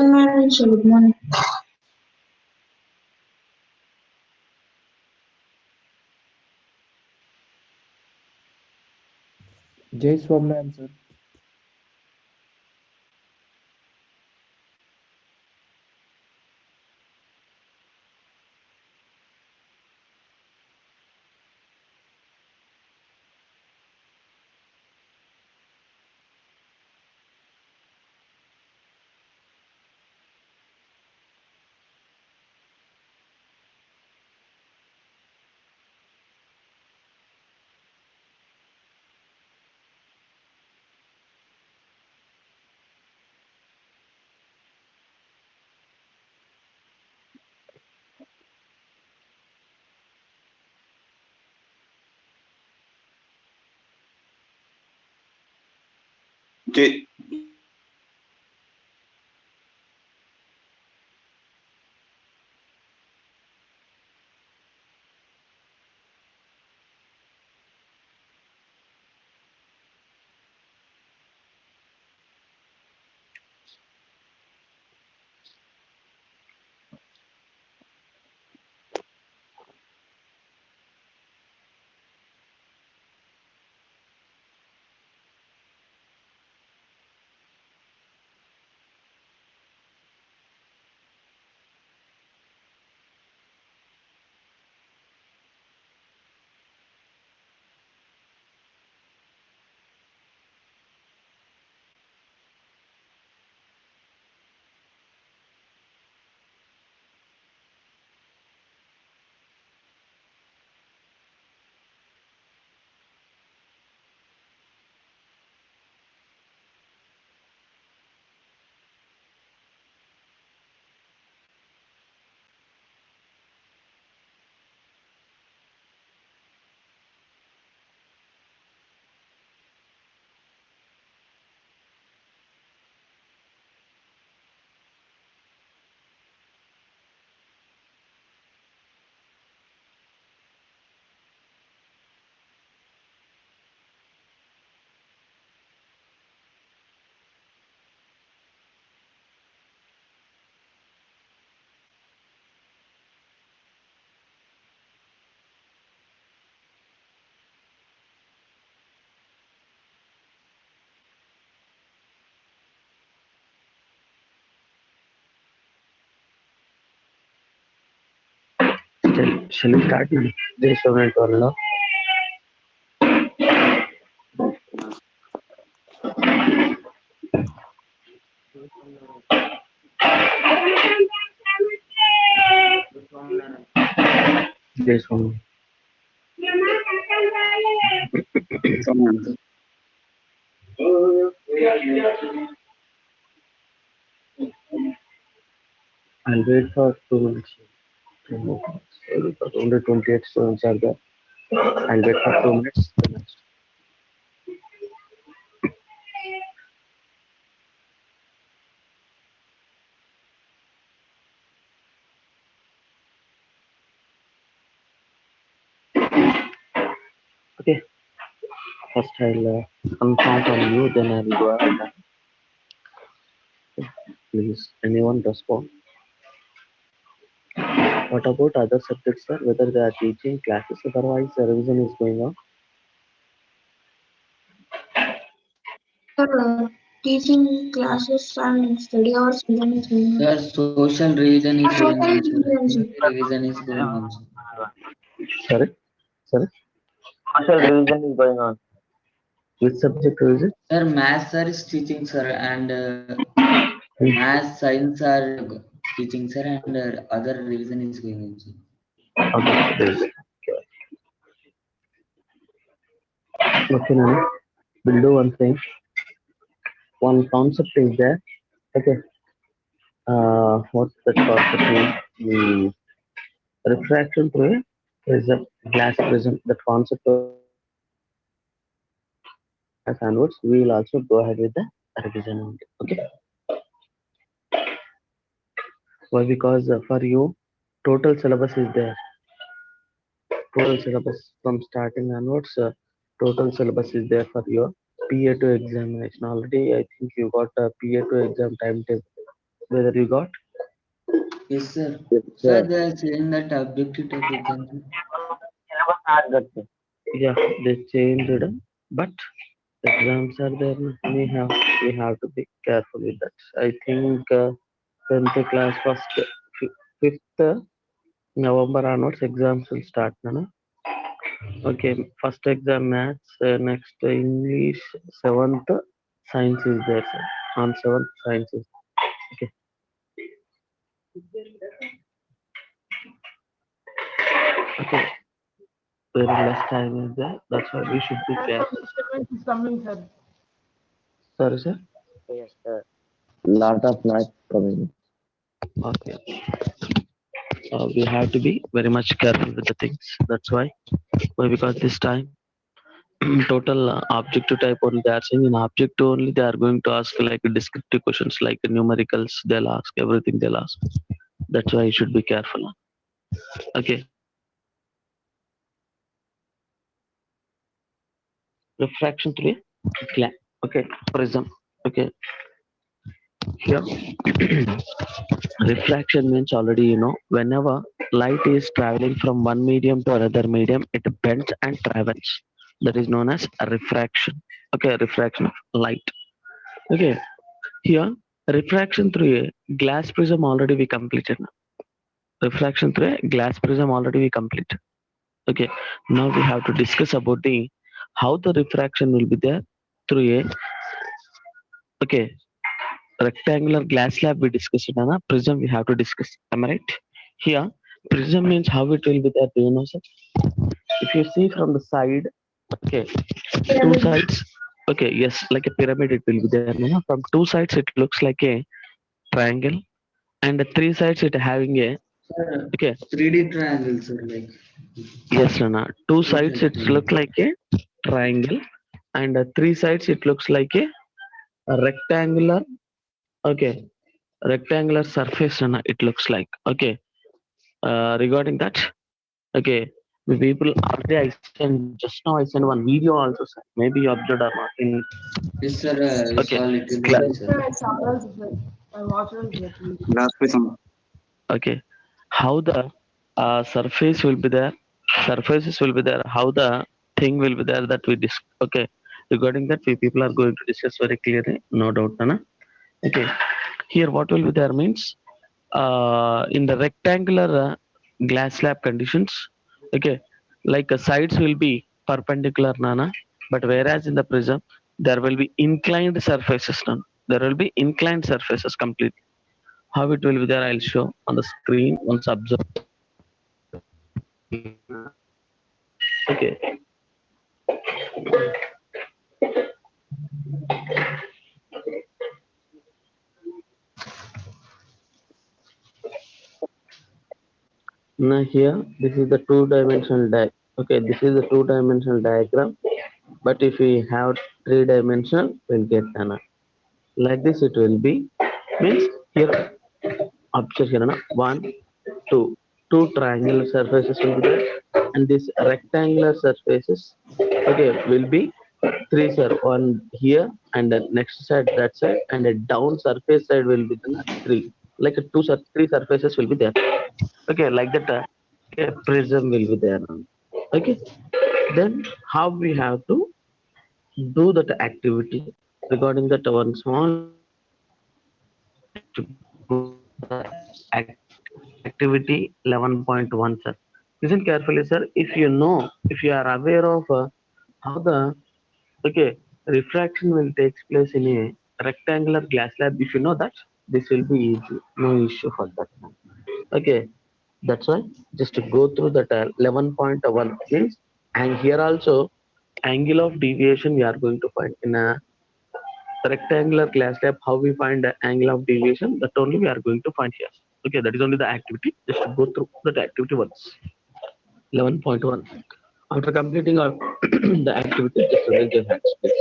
Good morning. Jay Swamland, sir. J Shall we start now? Jay Swamland Varla. Jay Swamland. I'll wait for 2 minutes. Because only 28 students are there. I'll wait for 2 minutes. The next. Okay. First I'll confirm from you, then I'll go ahead. Please, anyone respond? What about other subjects, sir? Whether they are teaching classes, otherwise the revision is going on. Teaching classes and study hours. Sir, social revision is going on, sir. Social Revision is going on, sir. Sorry? Sorry? Social revision is going on. Which subject revision? Sir, maths sir is teaching, sir, and maths, science are teaching, sir, and other revision is going on, sir. Okay, revision. Okay, now we'll do one thing. One concept is there. Okay. What's the concept? The refraction through is a glass prism. The concept of as onwards, we will also go ahead with the revision. Okay. Why? Because for you, total syllabus is there. Total syllabus from starting onwards, total syllabus is there for your PA2 examination. Already, I think you got a PA2 exam timetable. Whether you got? Yes, sir. Yes, Sir, sir. they are saying that objective type exams. Syllabus had that, sir. Yeah, they changed, but exams are there. We have to be careful with that. I think 10th class first, 5th November onwards exams will start. No? Okay, first exam maths, next English, 7th science is there. Sir. On 7th science is okay. Okay, very less time is there. That's why we should be careful. Disturbance is coming, sir. Sorry, sir. Yes, sir. Lot of noise coming. Okay, we have to be very much careful with the things. That's why. Why? Because this time total objective type only they are saying in objective only they are going to ask like descriptive questions like numericals. They'll ask everything. They'll ask. That's why you should be careful. Okay. Refraction 3. Okay. Prism. Okay. Here. Refraction means already you know whenever light is traveling from one medium to another medium, it bends and travels. That is known as a refraction. Okay, refraction of light. Okay, here refraction through a glass prism already we completed. Refraction through a glass prism already we completed. Okay, now we have to discuss about the how the refraction will be there through a okay rectangular glass slab we discussed it. Anna prism we have to discuss. Am I right? Here prism means how it will be there. Do you know, sir? If you see from the side, okay, two Pyramid. sides. Okay, yes, like a pyramid it will be there. No? From two sides it looks like a triangle, and the three sides it having a Sir, okay. 3D triangles, sir, like Yes, Nana. Two two sides sides it look triangle. like a triangle, and three sides it looks like a rectangular. Okay, rectangular surface, Nana. It looks like okay. Regarding that, okay, the people already I sent just now. I sent one video also, sir. Maybe you observed or not. In Yes, sir. We okay, saw little cla- only, Yes, sir. sir. I saw sir. I watched that video. Glass prism. okay, how the surface will be there. Surfaces will be there. How the thing will be there that we discuss. Okay, regarding that, we people are going to discuss very clearly. No doubt, Nana. Okay, here what will be there means in the rectangular glass slab conditions, okay, like sides will be perpendicular, Nana, but whereas in the prism there will be inclined surfaces, Nana. There will be inclined surfaces completely. How it will be there, I'll show on the screen once observe. Okay, now here this is the two-dimensional okay, this is the two-dimensional diagram, but if we have three-dimensional we'll get Nana. Like this it will be means here observe here na? One, two triangular surfaces will be there, and this rectangular surfaces okay will be three, sir. One here and the next side that side, and a down surface side will be the three, like a three surfaces will be there. Okay, like that okay, prism will be there. Okay, then how we have to do that activity regarding that one small activity 11.1, sir. Listen carefully, sir. If you know, if you are aware of how the okay refraction will take place in a rectangular glass slab, if you know that, this will be easy. No issue for that. Okay, that's why just to go through that 11.1 means, and here also angle of deviation we are going to find in a rectangular glass slab. How we find the angle of deviation, that only we are going to find here. Okay, that is only the activity. Just to go through that activity once. 11.1. After completing our the activity, just raise your hands, please.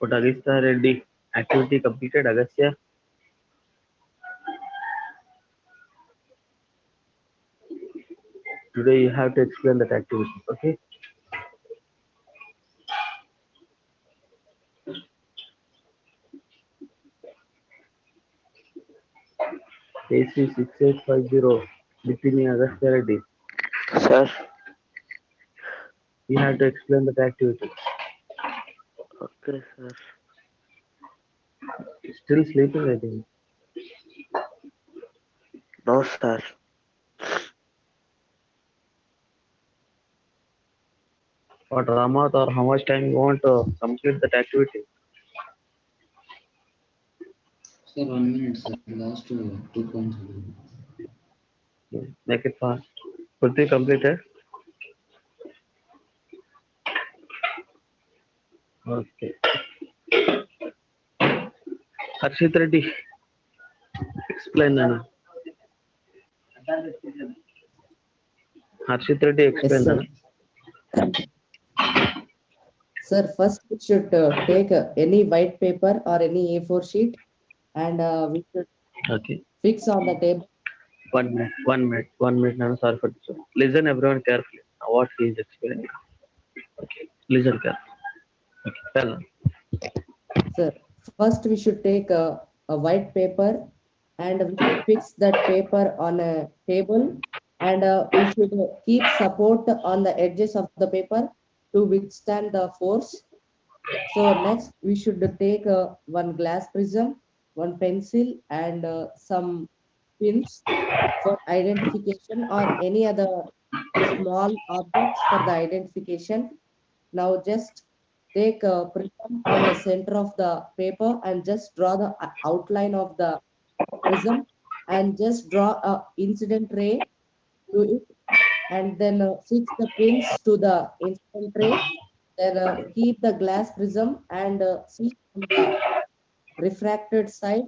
But Agastya Reddy activity completed. Agastya, today you have to explain that activity. Okay. AC 6850 between Agastya Reddy. Sir. You have to explain that activity. Okay, sir. Still sleeping, I think. No, sir. What Ramat or how much time you want to complete that activity? Sir, 1 minute, sir. Last 2 points. Make it fast. Prithvi completed. Okay. Harshit Reddy, explain Nana. Harshit Reddy, Yes, explain sir. Nana. Sir, first we should take any white paper or any A4 sheet and we should Okay. fix on the table. 1 minute. 1 minute. 1 minute. Nana, sorry for this. Listen, everyone, carefully. Now, what he is explaining. Okay. Listen carefully. Okay. Tell us. Sir, first we should take a white paper and we should fix that paper on a table and we should keep support on the edges of the paper to withstand the force. So next we should take one glass prism, one pencil and some pins for identification or any other small objects for the identification. Now just take a prism on the center of the paper and just draw the outline of the prism and just draw a incident ray to it and then fix the pins to the incident ray. Then keep the glass prism and see on the refracted side.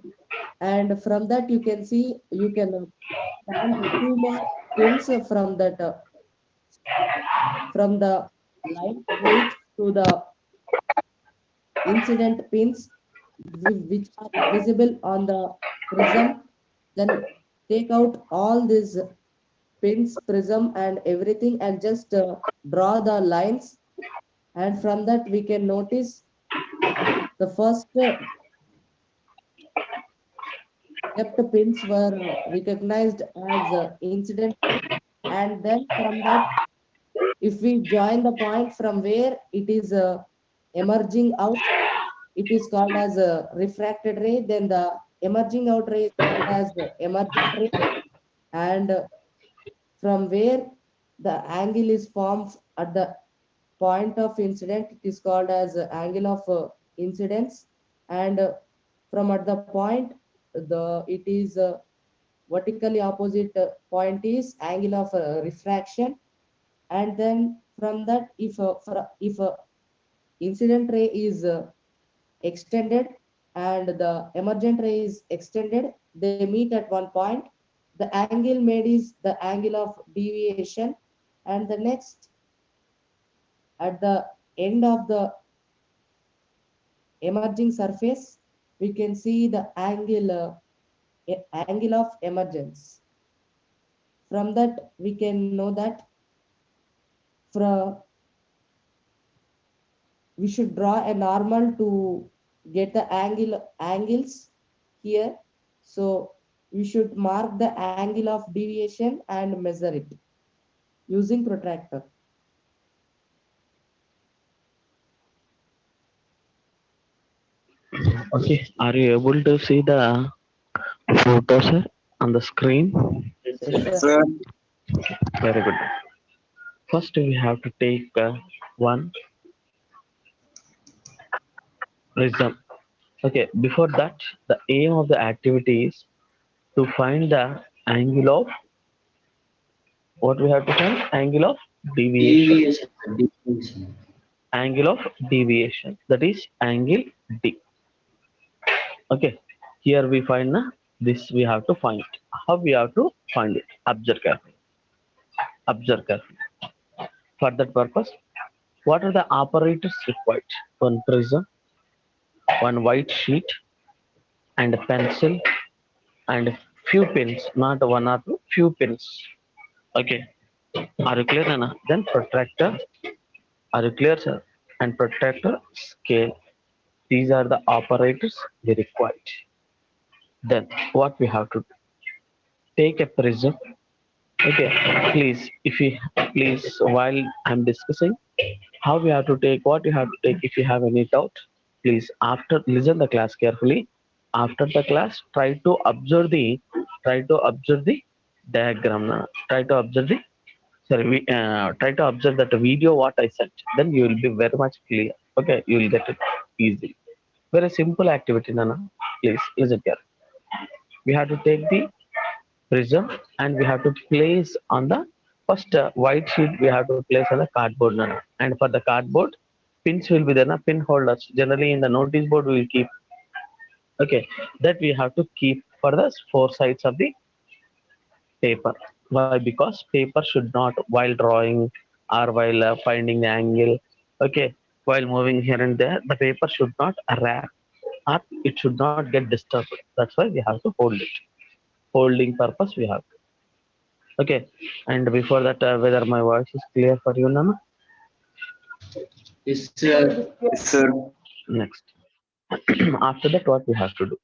And from that you can see you can stand two more pins from the line straight to the incident pins which are visible on the prism. Then take out all these pins, prism and everything and just draw the lines. And from that we can notice the first kept pins were recognized as incident rate. And then from that, if we join the point from where it is emerging out, it is called as a refracted ray. Then the emerging out ray is called as the emergent ray. And from where the angle is formed at the point of incident, it is called as angle of incidence. And from at the point, it is vertically opposite point is angle of refraction. And then from that, if a incident ray is extended and the emergent ray is extended, they meet at one point. The angle made is the angle of deviation. And the next, at the end of the emerging surface, we can see the angle of emergence. From that, we can know that from we should draw a normal to get the angles here. So we should mark the angle of deviation and measure it using protractor. Okay. Are you able to see the photo, sir, on the screen? Yes, sir. Very good. First, we have to take one prism. Okay. Before that, the aim of the activity is to find the angle of what we have to find angle of deviation. Deviation. Angle of deviation, that is angle D. Okay, here we find this we have to find. How we have to find it? Observe carefully. Observe carefully. For that purpose, what are the operators required? One prism, one white sheet and a pencil and few pins, not one or two, few pins. Okay, are you clear, Nana? Then protractor, are you clear, sir? And protractor, scale. These are the operators we required. Then what we have to do? Take a prism. Okay, please, if you please, while I'm discussing how we have to take, what you have to take, if you have any doubt, please after listen the class carefully. After the class, try to observe the diagram. Try to observe the sorry, try to observe that video what I sent. Then you will be very much clear. Okay, you will get it easily. Very simple activity, Nana. Please listen carefully. We have to take the prism and we have to place on the first white sheet. We have to place on the cardboard, Nana. And for the cardboard, pins will be there, na? Pin holders. Generally, in the notice board, we will keep. Okay, that we have to keep for the four sides of the paper. Why? Because paper should not, while drawing or while finding the angle, okay, while moving here and there, the paper should not wrap or it should not get disturbed. That's why we have to hold it. Holding purpose we have. Okay, and before that, whether my voice is clear for you, Nana? Yes, sir. Yes, sir. Next, after that, what we have to do?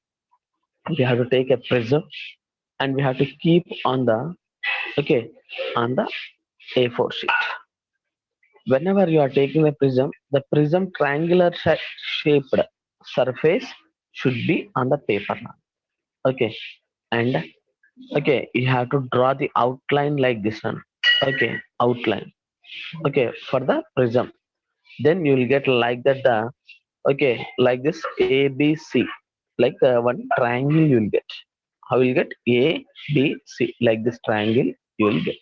We have to take a prism and we have to keep on the okay on the A4 sheet. Whenever you are taking the prism triangular shaped surface should be on the paper now. Okay, and okay, you have to draw the outline like this one. Okay, outline. Okay, for the prism. Then you will get like that the okay like this ABC, like one triangle you will get. How will you get ABC like this triangle you will get.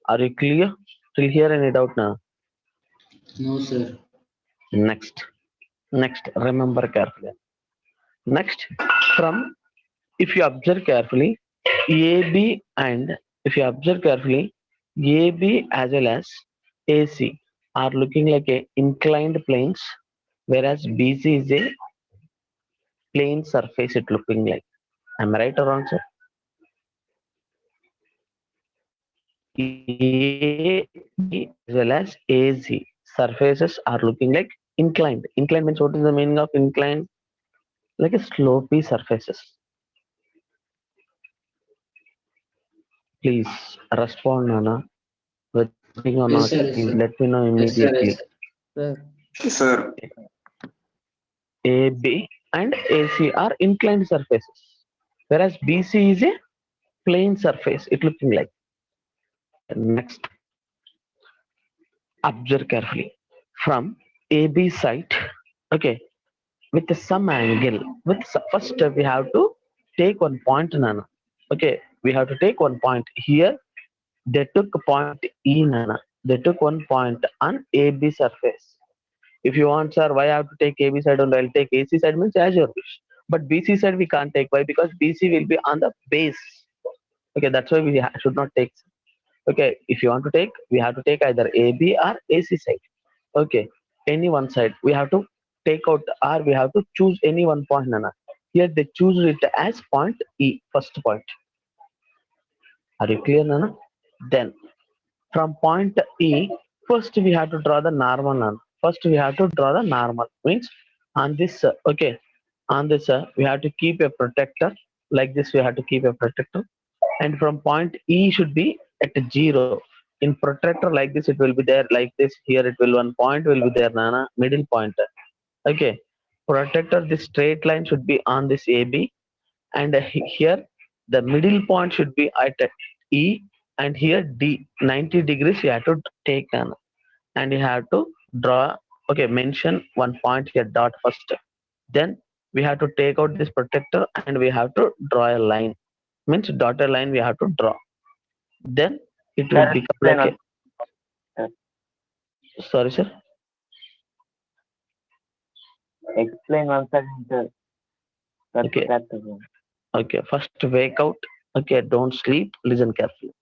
Are you clear? Till here any doubt now? No, sir. Next, remember carefully. Next, from if you observe carefully, AB and if you observe carefully, AB as well as AC are looking like a inclined planes, whereas BC is a plane surface. It looking like. Am I right or wrong, sir? AB as well as AC surfaces are looking like inclined. Inclined means what is the meaning of inclined? Like a slopey surfaces. Please respond, Nana. Whether something or Yes, not, sir. Yes, please sir. let me know Yes, sir. Yes, immediately. sir. Sir, Yes, sir. AB and AC are inclined surfaces, whereas BC is a plane surface. It looking like. Next, observe carefully. From AB side, okay, with some angle. First we have to take one point, Nana. Okay, we have to take one point here. They took a point E, Nana. They took one point on AB surface. If you want, sir, why I have to take AB side and I'll take AC side means as your wish. But BC side we can't take. Why? Because BC will be on the base. Okay, that's why we should not take. Okay, if you want to take, we have to take either AB or AC side. Okay, any one side. We have to take out or we have to choose any one point, Nana. Here they choose it as point E, first point. Are you clear, Nana? Then from point E, first we have to draw the normal, Nana. First we have to draw the normal. Means on this, okay, on this we have to keep a protector. Like this we have to keep a protector. And from point E should be at 0. In protractor like this, it will be there like this. Here it will one point will be there, Nana, middle point. Okay, protractor, this straight line should be on this AB, and here the middle point should be at E, and here D 90 degrees you have to take, Nana, and you have to draw. Okay, mention one point here dot first. Then we have to take out this protector and we have to draw a line. Means dotted line we have to draw. Then it will Sir, become explain like sir. a sorry, sir. Explain once again, sir. That Okay, practice one. okay. First wake out. Okay, don't sleep. Listen carefully.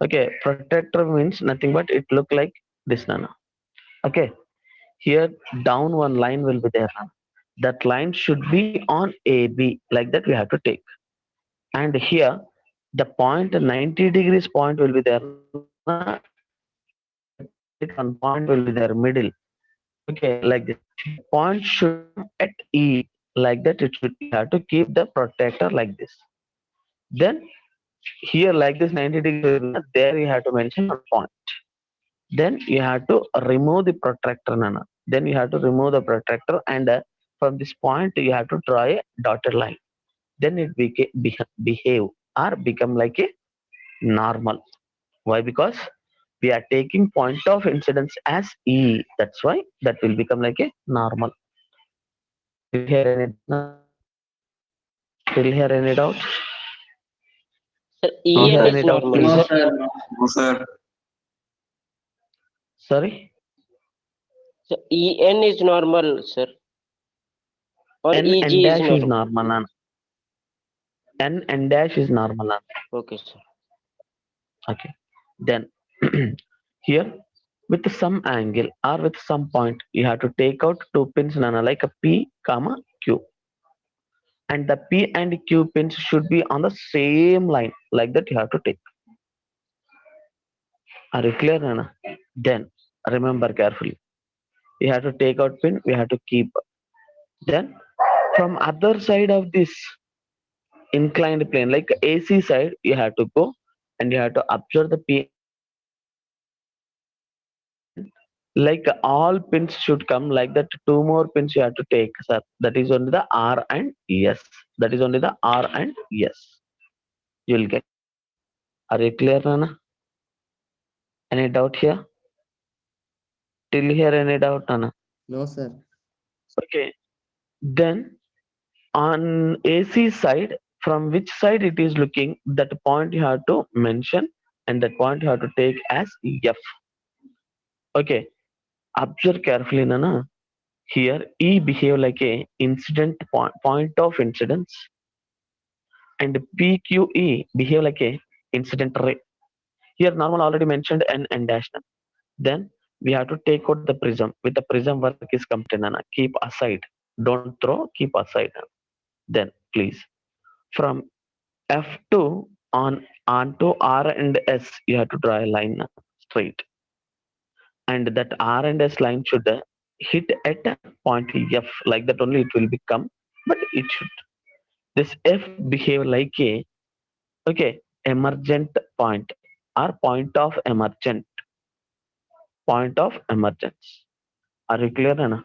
Okay, protector means nothing but it look like this, Nana. Okay, here down one line will be there, Nana. That line should be on AB, like that we have to take. And here the point 90 degrees point will be there na, and the 31 point will be there middle. Okay, like this. The point should come at E, like that it should, you have to keep the protector like this. Then here like this 90 degrees, there you have to mention one point. Then you have to remove the protractor, Nana. Then you have to remove the protractor, and from this point you have to draw a dotted line. Then it behave or become like a normal. Why? Because we are taking point of incidence as E. That's why that will become like a normal. Still here any doubt, Nana? Still here any doubt? Sir, Still here En any is doubt, normal. please? No, sir. No, sir. Sorry? So En is normal, sir. Or N EG and is dash is normal. normal, Nana. N and dash is normal, Nana. Okay, sir. Okay. Then here with some angle or with some point, you have to take out two pins, Nana, like a P, comma Q. And the P and Q pins should be on the same line, like that you have to take. Are you clear, Nana? Then remember carefully. You have to take out pin, we have to keep. Then from other side of this inclined plane, like AC side, you have to go and you have to observe the P and Q. Then like all pins should come like that. Two more pins you have to take, sir. That is only the R and S. That is only the R and S. You will get. Are you clear, Nana? Any doubt here? Till here, any doubt, Nana? No, sir. Okay. Then on AC side, from which side it is looking, that point you have to mention, and that point you have to take as F. Okay. Observe carefully, Nana. Here E behave like a incident point of incidence, and PQE behave like a incident ray. Here normal already mentioned N and dash. Then we have to take out the prism. With the prism work is completed, Nana. Keep aside. Don't throw, keep aside. Then please from F2 onto R and S you have to draw a line straight. And that R and S line should hit at a point F, like that only it will become, but it should. This F behave like a, okay, emergent point or point of emergent, point of emergence. Are you clear, Anna?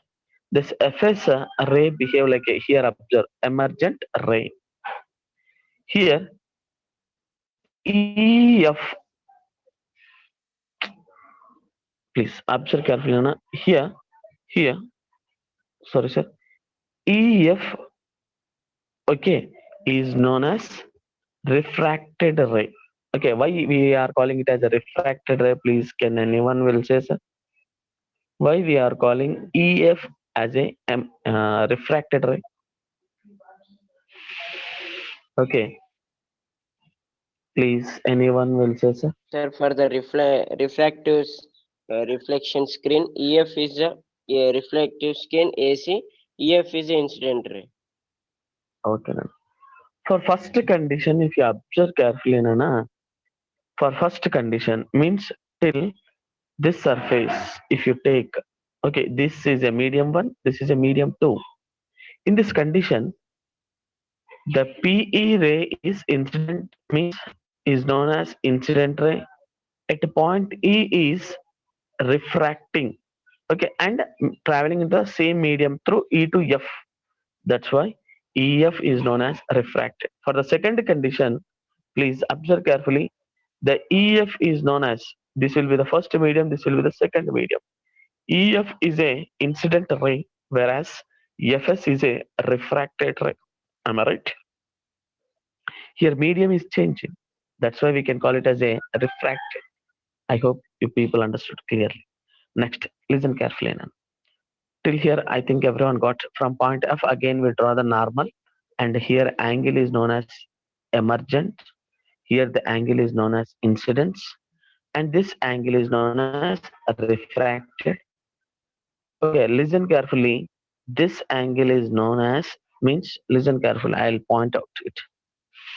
This Fs ray behave like a, here observe, emergent ray. Here EF, please observe carefully, Anna. Here, sorry sir, EF, okay, is known as refracted ray. Okay, why we are calling it as a refracted ray? Please, can anyone will say, sir? Why we are calling EF as a refracted ray? Okay, please, anyone will say, sir? Sir, for the refractive reflection screen, EF is a reflective screen AC. EF is a incident ray. Okay, Nana. For first condition, if you observe carefully, Nana, for first condition means till this surface, if you take, okay, this is a medium 1, this is a medium 2. In this condition, the PE ray is incident, means is known as incident ray. At point E is refracting, okay, and traveling in the same medium through E to F. That's why EF is known as refracted. For the second condition, please observe carefully. The EF is known as, this will be the first medium, this will be the second medium. EF is a incident ray, whereas FS is a refracted ray. Am I right? Here medium is changing. That's why we can call it as a refracted. I hope you people understood clearly. Next, listen carefully now. Till here, I think everyone got. From point F, again we draw the normal, and here angle is known as emergent. Here the angle is known as incidence, and this angle is known as refracted. Okay, listen carefully. This angle is known as, means listen carefully, I'll point out it.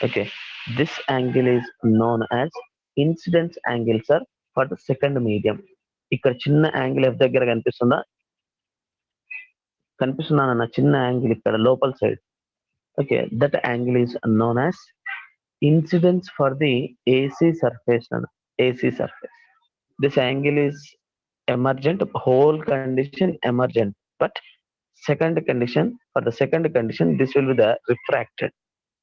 Okay, this angle is known as incidence angle, sir, for the second medium. ఇక్కడ చిన్న angle F దగ్గర కనిపిస్తుందా? కనిపిస్తుందా చిన్న angle ఇక్కడ లోపల side. Okay, that angle is known as incidence for the AC surface. AC surface. This angle is emergent, whole condition emergent, but second condition, for the second condition, this will be the refracted.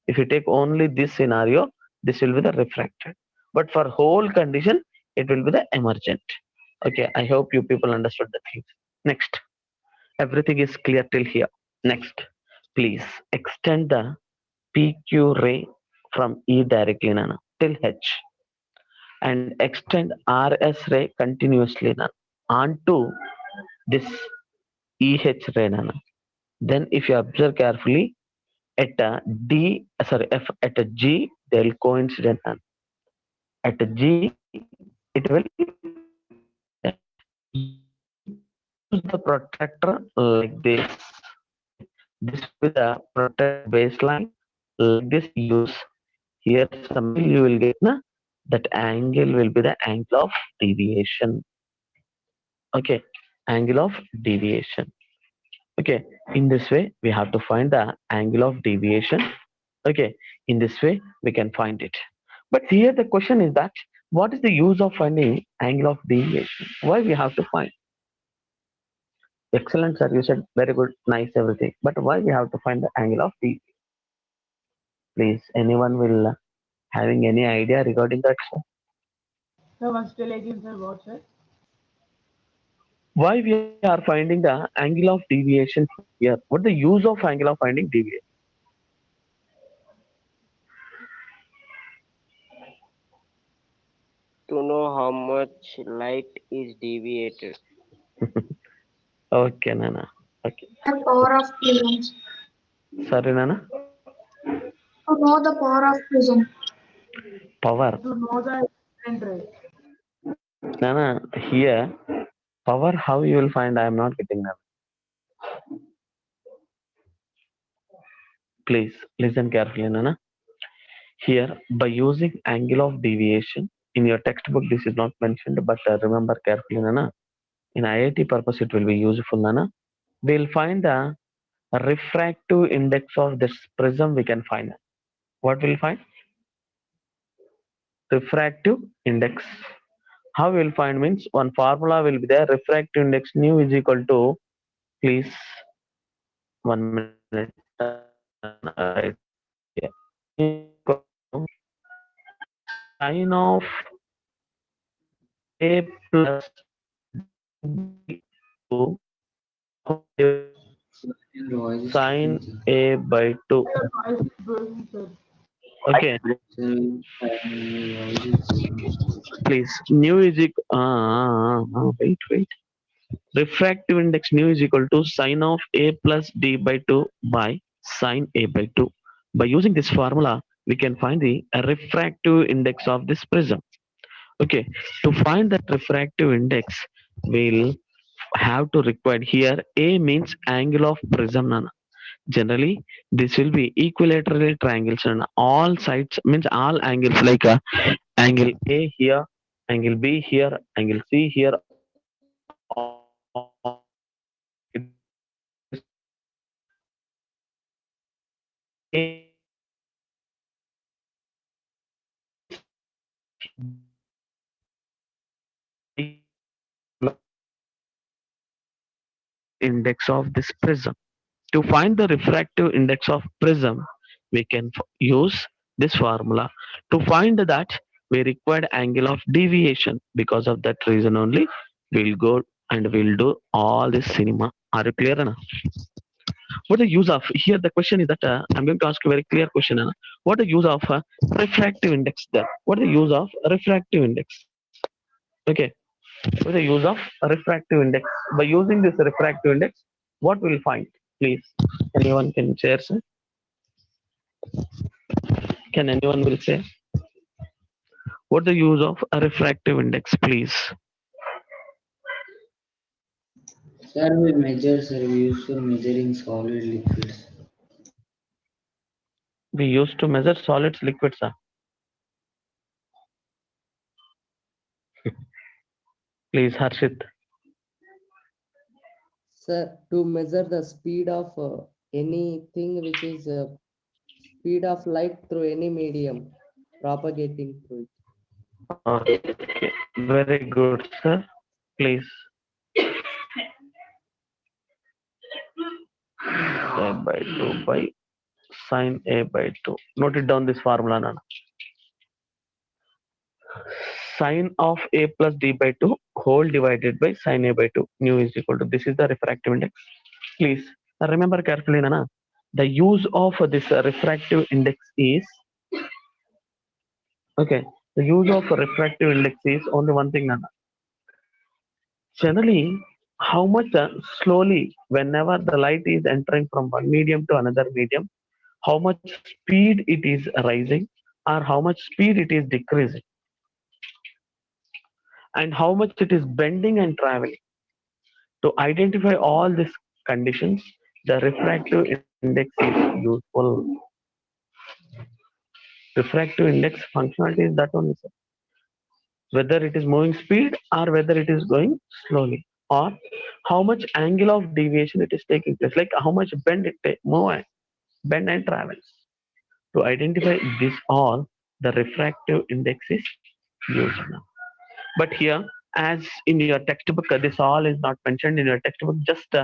If you take only this scenario, this will be the refracted, but for whole condition it will be the emergent. Okay, I hope you people understood the things. Next, everything is clear till here. Next, please extend the PQ ray from E directly nana till H, and extend RS ray continuously nana onto this EH ray nana. Then if you observe carefully, at a F, at a G they will coincident nana. At a G it will use the protractor like this. This with the protractor baseline like this use. Here something you will get na, that angle will be the angle of deviation. Okay, angle of deviation. Okay, in this way we have to find the angle of deviation. Okay, in this way we can find it. But here the question is that what is the use of finding angle of deviation? Why we have to find? Excellent, sir. You said very good, nice, everything. But why we have to find the angle of deviation? Please, anyone will having any idea regarding that, sir? So once tell again, sir, what, sir? Why we are finding the angle of deviation here? What the use of angle of finding deviation? To know how much light is deviated. Okay, Nana. Okay. The power of prism. Sorry, Nana. To know the power of prism. Power. To know the incident ray. Nana, here, power, how you will find? I am not getting that. Please listen carefully, Nana. Here, by using angle of deviation, in your textbook this is not mentioned, but remember carefully, Nana. In IIT purpose it will be useful, Nana. We'll find the refractive index of this prism. We can find what we'll find? Refractive index. How we'll find means one formula will be there. Refractive index nu is equal to, please 1 minute, right here, sin of a plus b to Your voice is sin cutting, sir. a by 2. Your voice is going, sir. Okay, Sir, your voice is going. please nu is equal, wait, refractive index nu is equal to sin of a plus d by 2 by sin a by 2. By using this formula we can find the refractive index of this prism. Okay, to find that refractive index we'll have to require here a means angle of prism, Nana. Generally this will be equilateral triangles, and all sides means all angles like angle A here, angle B here, angle C here, index of this prism. To find the refractive index of prism, we can use this formula. To find that, we require angle of deviation. Because of that reason only, we'll go and we'll do all this cinema. Are you clear, Anna? What the use of here? The question is that I'm going to ask you a very clear question, Anna. What the use of refractive index there? What the use of refractive index? Okay. With the use of refractive index. By using this refractive index, what we'll find? Please, anyone can share, sir? Can anyone will say? What the use of a refractive index, please? Sir, we use for measuring solid liquids. We used to measure solids, liquids. Please, Harshit. Sir, to measure the speed of anything which is speed of light through any medium propagating through it. Okay, very good, sir. Please. A by 2 by sine A by 2. Note it down this formula, Nana. Sine of A plus D by 2 whole divided by sine A by 2. Nu is equal to, this is the refractive index. Please remember carefully, Nana. The use of this refractive index is, okay, the use of refractive index is only one thing, Nana. Generally, how much slowly, whenever the light is entering from one medium to another medium, how much speed it is rising or how much speed it is decreasing, and how much it is bending and traveling. To identify all these conditions, the refractive index is useful. Refractive index functionality is that only, sir. Whether it is moving speed or whether it is going slowly, or how much angle of deviation it is taking place, like how much bend it bend and travels. To identify this all, the refractive index is used now. But here, as in your textbook, this all is not mentioned in your textbook. Just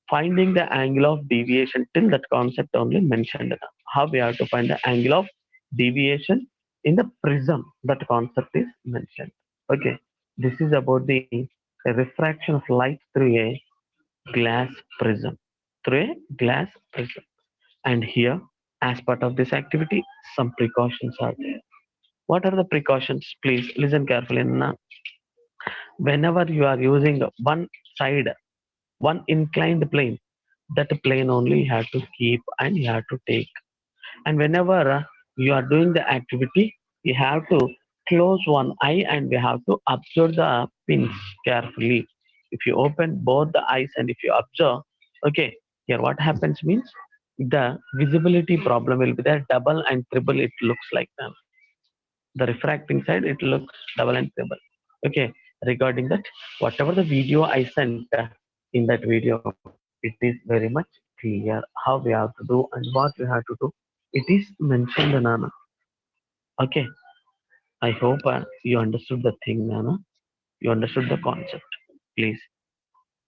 finding the angle of deviation, till that concept only mentioned now. How we have to find the angle of deviation in the prism, that concept is mentioned. Okay, this is about the refraction of light through a glass prism. Through a glass prism. And here, as part of this activity, some precautions are there. What are the precautions? Please listen carefully. Now, whenever you are using one side, one inclined plane, that plane only you have to keep and you have to take. And whenever you are doing the activity, you have to close one eye and we have to observe the pins carefully. If you open both the eyes and if you observe, okay, here what happens means the visibility problem will be there, double and triple it looks like them. The refracting side, it looks double and triple. Okay, regarding that, whatever the video I sent in that video, it is very much clear how we have to do and what we have to do. It is mentioned, Nana. Okay, I hope you understood the thing, Nana. You understood the concept. Please,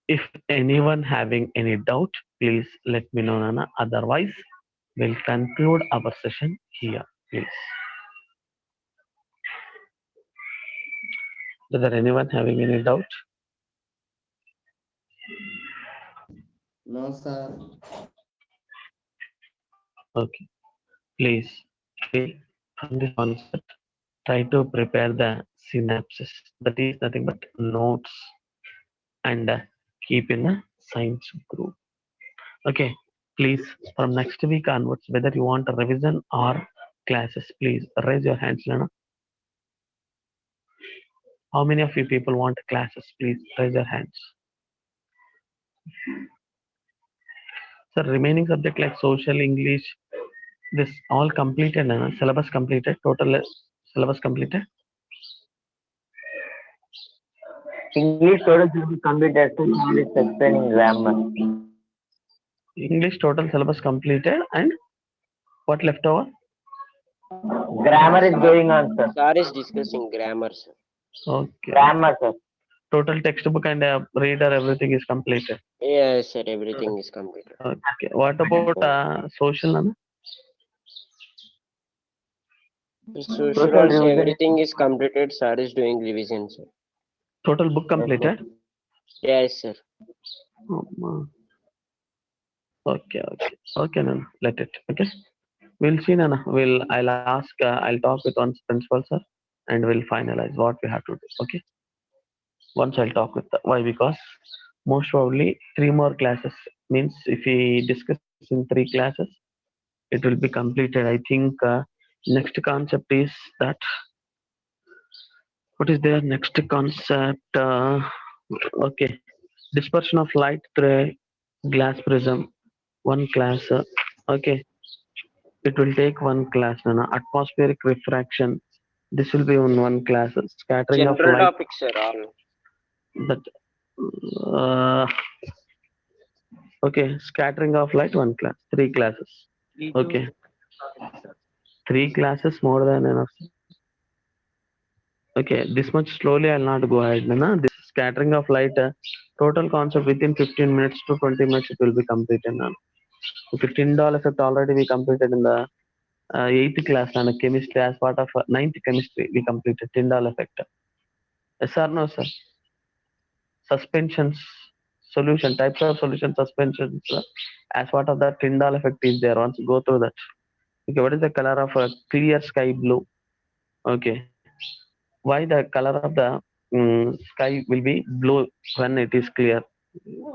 if anyone having any doubt, please let me know, Nana. Otherwise, we'll conclude our session here. Please. Is there anyone having any doubt? No, sir. Okay. Please, from this concept, try to prepare the synapses. That is nothing but notes and keep in the science group. Okay. Please, from next week onwards, whether you want a revision or classes, please raise your hands, Lana. How many of you people want classes? Please raise your hands. So remaining subject like social, English, this all completed, Nana. Syllabus completed, total syllabus completed. English total syllabus completed, so English explaining grammar. English total syllabus completed, and what left over? Grammar is going on, sir. Sir is discussing grammar, sir. Okay. Grammar, sir. Total textbook and reader, everything is completed. Yes, sir, everything is completed. Okay. What about social, Nana? Social also, everything is completed. Sir is doing revision, sir. Total book completed? Yes, sir. Okay, okay. Okay, Nana. Let it. Okay. We'll see, Nana. I'll ask, I'll talk with one principal, sir, and we'll finalize what we have to do. Okay. Once I'll talk with why, because most probably 3 more classes means if we discuss in 3 classes, it will be completed. I think next concept is that, what is their next concept? Okay, Dispersion of light through a glass prism, one class. Okay, it will take one class. Atmospheric refraction, this will be on one class. Scattering of General light, topics, sir. All. that okay, scattering of light, one class, three classes. Okay, three classes more than enough. Okay, this much slowly I'll not go ahead. This scattering of light, total concept within 15 minutes to 20 minutes it will be completed. Okay, Tyndall effect already we completed in the 8th class and chemistry as part of 9th chemistry we completed Tyndall effect. Yes or no, sir? Suspensions, solution, types of solution suspensions as part of that Tyndall effect is there. Once you go through that. Okay, what is the color of a clear sky blue? Okay, why the color of the sky will be blue when it is clear?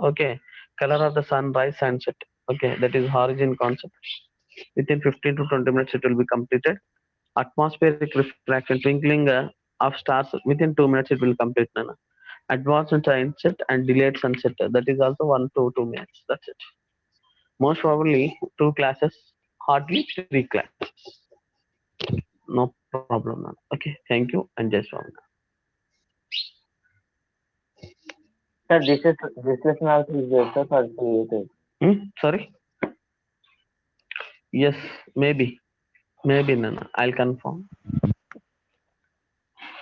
Okay, color of the sunrise sunset. Okay, that is origin concept. Within 15 to 20 minutes it will be completed. Atmospheric refraction, twinkling of stars, within 2 minutes it will complete. Advanced sunset and delayed sunset, that is also 1 to 2 minutes. That's it. Most probably two classes, hardly three classes. No problem, ma'am. Okay, thank you and just one. Sir, this lesson also is there, sir, for creative. Sorry. Yes, maybe, Nana. I'll confirm.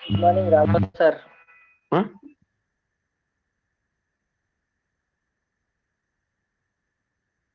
Good morning, Rama sir. Huh?